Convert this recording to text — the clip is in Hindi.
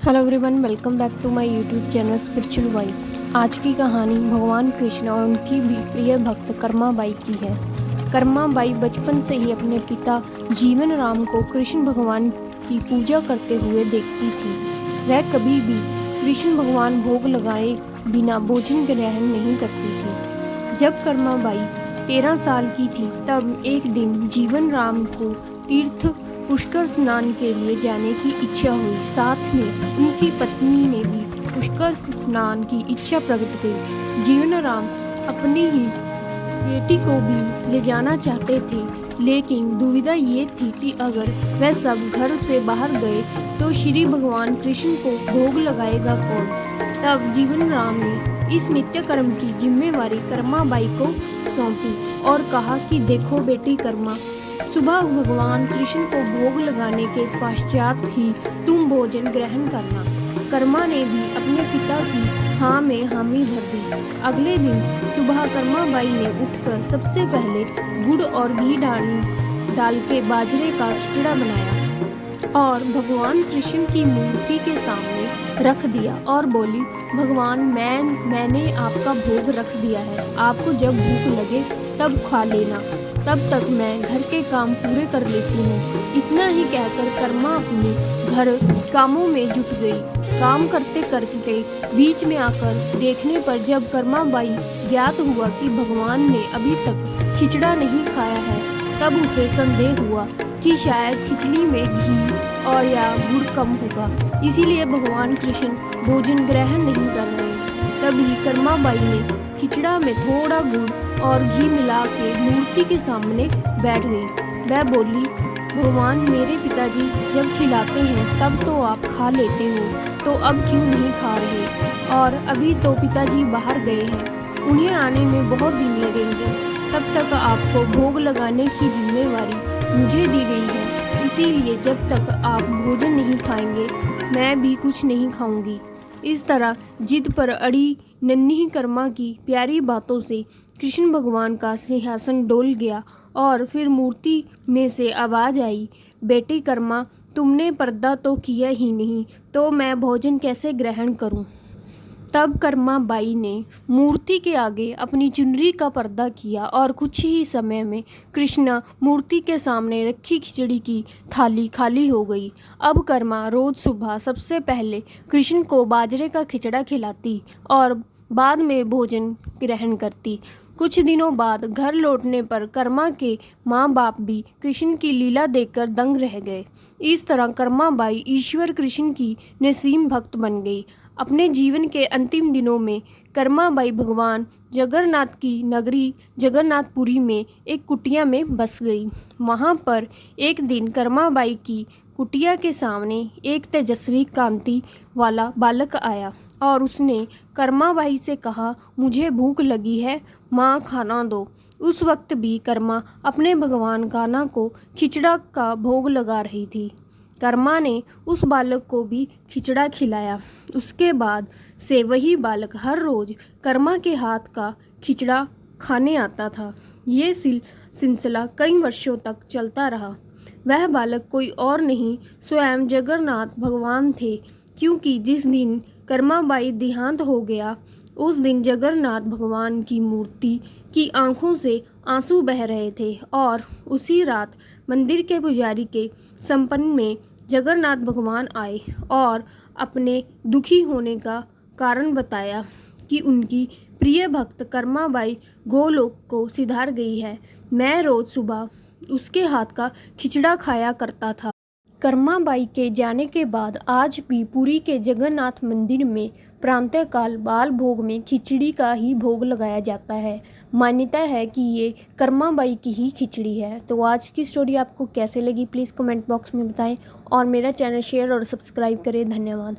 Hello everyone, welcome back to my YouTube channel spiritual vibe. आज की कहानी भगवान कृष्ण और उनकी भी प्रिय भक्त कर्मा बाई की है। कर्मा बाई बचपन से ही अपने पिता जीवन राम को कृष्ण भगवान की पूजा करते हुए देखती थी। वह कभी भी कृष्ण भगवान भोग लगाए बिना भोजन ग्रहण नहीं करती थी। जब कर्मा बाई 13 साल की थी तब एक दिन जीवन राम को तीर्थ पुष्कर स्नान के लिए जाने की इच्छा हुई। साथ में उनकी पत्नी ने भी पुष्कर स्नान की इच्छा प्रकट की। जीवन राम अपनी ही बेटी को भी ले जाना चाहते थे, लेकिन दुविधा ये थी कि अगर वह सब घर से बाहर गए तो श्री भगवान कृष्ण को भोग लगाएगा कौन। तब जीवन राम ने इस नित्य कर्म की जिम्मेवारी कर्मा बाई को सौंपी और कहा कि देखो बेटी कर्मा, सुबह भगवान कृष्ण को भोग लगाने के पश्चात ही तुम भोजन ग्रहण करना। कर्मा ने भी अपने पिता की हाँ में हामी भर दी। अगले दिन सुबह कर्मा बाई ने उठकर सबसे पहले गुड़ और घी डाल के बाजरे का खिचड़ा बनाया और भगवान कृष्ण की मूर्ति के सामने रख दिया और बोली, भगवान मैंने आपका भोग रख दिया है, आपको जब भूख लगे तब खा लेना, तब तक मैं घर के काम पूरे कर लेती हूँ। इतना ही कहकर कर्मा अपने घर कामों में जुट गई। काम करते करते बीच में आकर देखने पर जब कर्मा बाई ज्ञात हुआ कि भगवान ने अभी तक खिचड़ा नहीं खाया है, तब उसे संदेह हुआ कि शायद खिचड़ी में घी और या गुड़ कम होगा, इसीलिए भगवान कृष्ण भोजन ग्रहण नहीं कर रहे। तभी कर्मा बाई ने खिचड़ा में थोड़ा गुड़ और घी मिला के मूर्ति के सामने बैठ गई। वह बोली, भगवान मेरे पिताजी जब खिलाते हैं तब तो आप खा लेते हो, तो अब क्यों नहीं खा रहे? और अभी तो पिताजी बाहर गए हैं, उन्हें आने में बहुत दिन लगेंगे, तब तक आपको भोग लगाने की जिम्मेवारी मुझे दी गई है, इसीलिए जब तक आप भोजन नहीं खाएंगे मैं भी कुछ नहीं खाऊंगी। इस तरह जिद पर अड़ी नन्ही कर्मा की प्यारी बातों से कृष्ण भगवान का सिंहासन डोल गया और फिर मूर्ति में से आवाज आई, बेटी कर्मा, तुमने पर्दा तो किया ही नहीं, तो मैं भोजन कैसे ग्रहण करूं? तब कर्मा बाई ने मूर्ति के आगे अपनी चुनरी का पर्दा किया और कुछ ही समय में कृष्ण मूर्ति के सामने रखी खिचड़ी की थाली खाली हो गई। अब कर्मा रोज सुबह सबसे पहले कृष्ण को बाजरे का खिचड़ा खिलाती और बाद में भोजन ग्रहण करती। कुछ दिनों बाद घर लौटने पर कर्मा के माँ बाप भी कृष्ण की लीला देखकर दंग रह गए। इस तरह कर्मा बाई ईश्वर कृष्ण की नसीम भक्त बन गई। अपने जीवन के अंतिम दिनों में कर्मा बाई भगवान जगन्नाथ की नगरी जगन्नाथपुरी में एक कुटिया में बस गई। वहाँ पर एक दिन कर्मा बाई की कुटिया के सामने एक तेजस्वी कांति वाला बालक आया और उसने कर्मा बाई से कहा, मुझे भूख लगी है माँ, खाना दो। उस वक्त भी कर्मा अपने भगवान कान्हा को खिचड़ा का भोग लगा रही थी। कर्मा ने उस बालक को भी खिचड़ा खिलाया। उसके बाद से वही बालक हर रोज कर्मा के हाथ का खिचड़ा खाने आता था। ये सिलसिला कई वर्षों तक चलता रहा। वह बालक कोई और नहीं, स्वयं जगन्नाथ भगवान थे, क्योंकि जिस दिन कर्मा बाई देहांत हो गया उस दिन जगन्नाथ भगवान की मूर्ति की आंखों से आंसू बह रहे थे और उसी रात मंदिर के पुजारी के संपन्न में जगन्नाथ भगवान आए और अपने दुखी होने का कारण बताया कि उनकी प्रिय भक्त कर्मा बाई गोलोक को सिधार गई है। मैं रोज सुबह उसके हाथ का खिचड़ा खाया करता था। कर्मा बाई के जाने के बाद आज भी पुरी के जगन्नाथ मंदिर में प्रातःकाल बाल भोग में खिचड़ी का ही भोग लगाया जाता है। मान्यता है कि ये कर्मा बाई की ही खिचड़ी है। तो आज की स्टोरी आपको कैसे लगी प्लीज़ कमेंट बॉक्स में बताएं और मेरा चैनल शेयर और सब्सक्राइब करें। धन्यवाद।